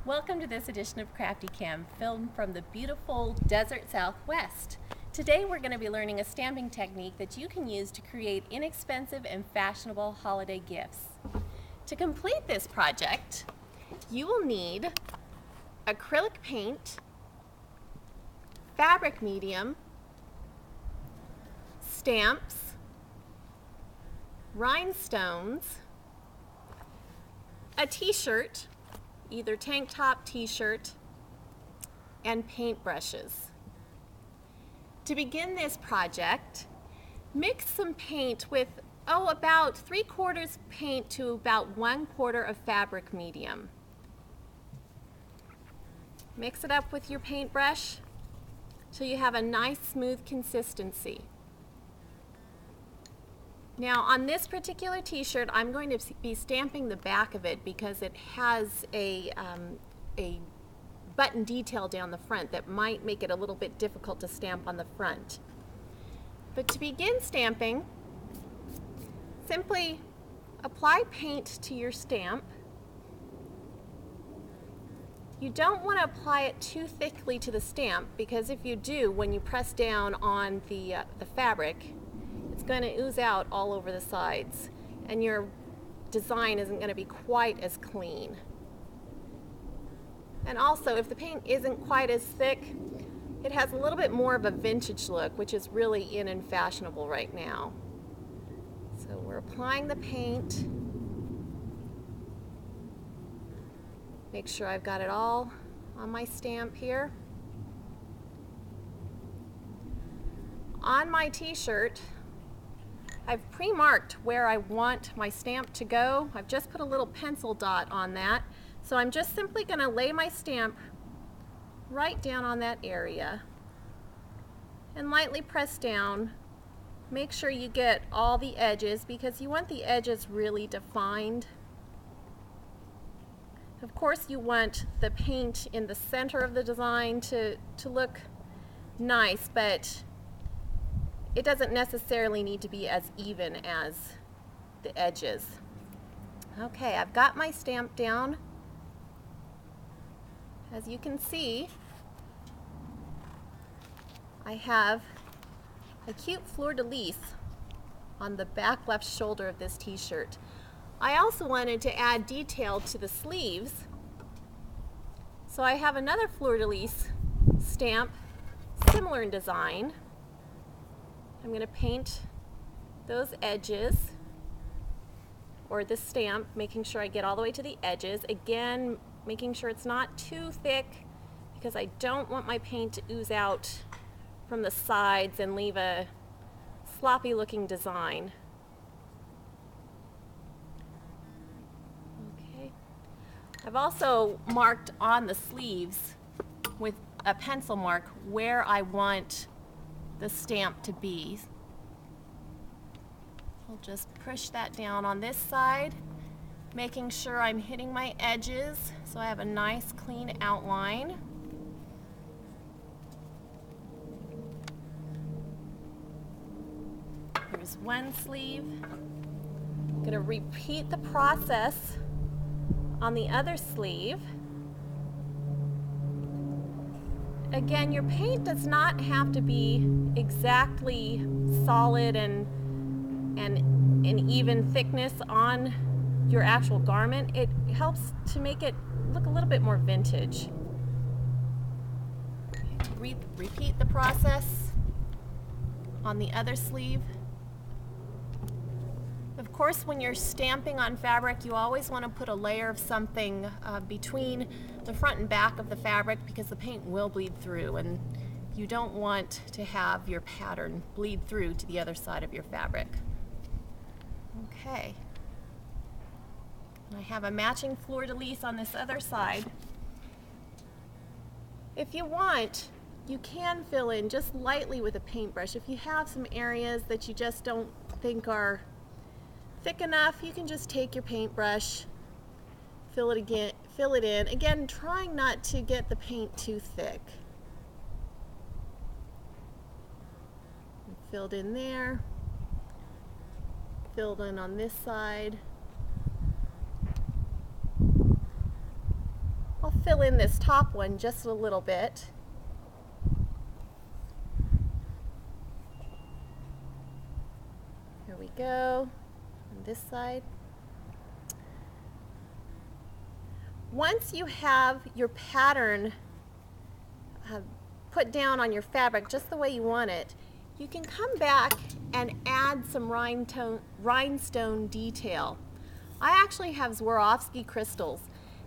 Welcome to this edition of Crafty-Cam, filmed from the beautiful desert Southwest. Today we're going to be learning a stamping technique that you can use to create inexpensive and fashionable holiday gifts. To complete this project, you will need acrylic paint, fabric medium, stamps, rhinestones, a t-shirt, either tank top, t-shirt, and paint brushes. To begin this project, mix some paint with about 3/4 paint to about 1/4 of fabric medium. Mix it up with your paintbrush till you have a nice smooth consistency. Now on this particular t-shirt, I'm going to be stamping the back of it because it has a button detail down the front that might make it a little bit difficult to stamp on the front. But to begin stamping, simply apply paint to your stamp. You don't want to apply it too thickly to the stamp because if you do, when you press down on the fabric, it's going to ooze out all over the sides and your design isn't going to be quite as clean. And also, if the paint isn't quite as thick, it has a little bit more of a vintage look, which is really in and fashionable right now. So we're applying the paint. Make sure I've got it all on my stamp here. On my t-shirt, I've pre-marked where I want my stamp to go. I've just put a little pencil dot on that. So I'm just simply going to lay my stamp right down on that area and lightly press down. Make sure you get all the edges because you want the edges really defined. Of course you want the paint in the center of the design to look nice, but it doesn't necessarily need to be as even as the edges. Okay, I've got my stamp down. As you can see, I have a cute fleur-de-lis on the back left shoulder of this t-shirt. I also wanted to add detail to the sleeves, so I have another fleur-de-lis stamp, similar in design. I'm going to paint those edges, or the stamp, making sure I get all the way to the edges. Again, making sure it's not too thick because I don't want my paint to ooze out from the sides and leave a sloppy looking design. Okay. I've also marked on the sleeves with a pencil mark where I want the stamp to be. I'll just push that down on this side, making sure I'm hitting my edges so I have a nice clean outline. Here's one sleeve. I'm going to repeat the process on the other sleeve. Again, your paint does not have to be exactly solid and an even thickness on your actual garment. It helps to make it look a little bit more vintage. Repeat the process on the other sleeve. Of course, when you're stamping on fabric, you always want to put a layer of something between the front and back of the fabric because the paint will bleed through and you don't want to have your pattern bleed through to the other side of your fabric. Okay. I have a matching fleur-de-lis on this other side. If you want, you can fill in just lightly with a paintbrush. If you have some areas that you just don't think are thick enough, you can just take your paintbrush, fill it in. Again, trying not to get the paint too thick. Filled in there, filled in on this side. fill in this top one just a little bit. Here we go, on this side. Once you have your pattern put down on your fabric just the way you want it, you can come back and add some rhinestone detail. I actually have Swarovski crystals.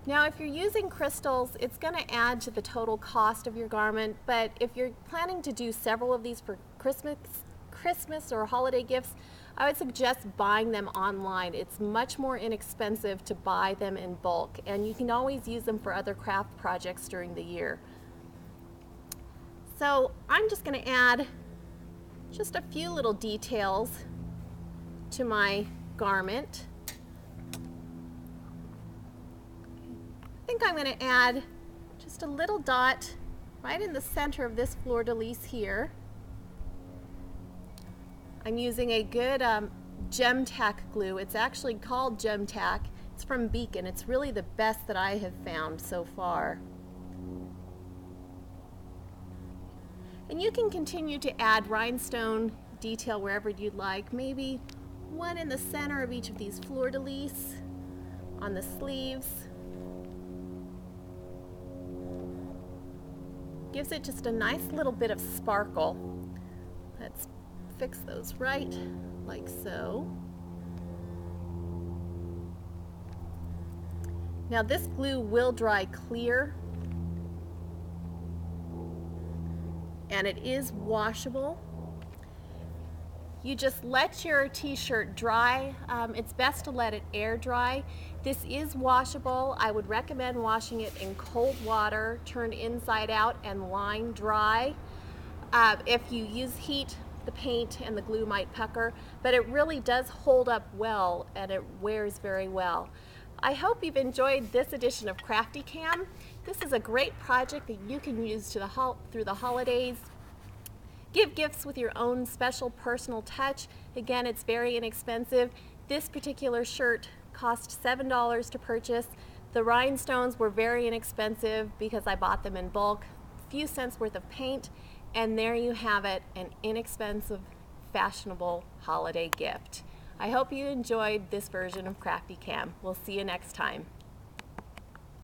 Now if you're using crystals, it's going to add to the total cost of your garment, but if you're planning to do several of these for Christmas or holiday gifts, I would suggest buying them online. It's much more inexpensive to buy them in bulk, and you can always use them for other craft projects during the year. So I'm just going to add just a few little details to my garment. I think I'm going to add just a little dot right in the center of this fleur-de-lis here. I'm using a good gem tack glue. It's actually called gem tack. It's from Beacon. It's really the best that I have found so far. And you can continue to add rhinestone detail wherever you'd like. Maybe one in the center of each of these fleur-de-lis, on the sleeves. Gives it just a nice little bit of sparkle. Let's fix those right, like so. Now this glue will dry clear, and it is washable. You just let your t-shirt dry. It's best to let it air dry. This is washable. I would recommend washing it in cold water, turned inside out and line dry. If you use heat, the paint and the glue might pucker, but it really does hold up well and it wears very well. I hope you've enjoyed this edition of Crafty-Cam. This is a great project that you can use through the holidays. Give gifts with your own special personal touch. Again, it's very inexpensive. This particular shirt cost $7 to purchase. The rhinestones were very inexpensive because I bought them in bulk. A few cents worth of paint, and there you have it, an inexpensive, fashionable holiday gift. I hope you enjoyed this version of Crafty-Cam. We'll see you next time.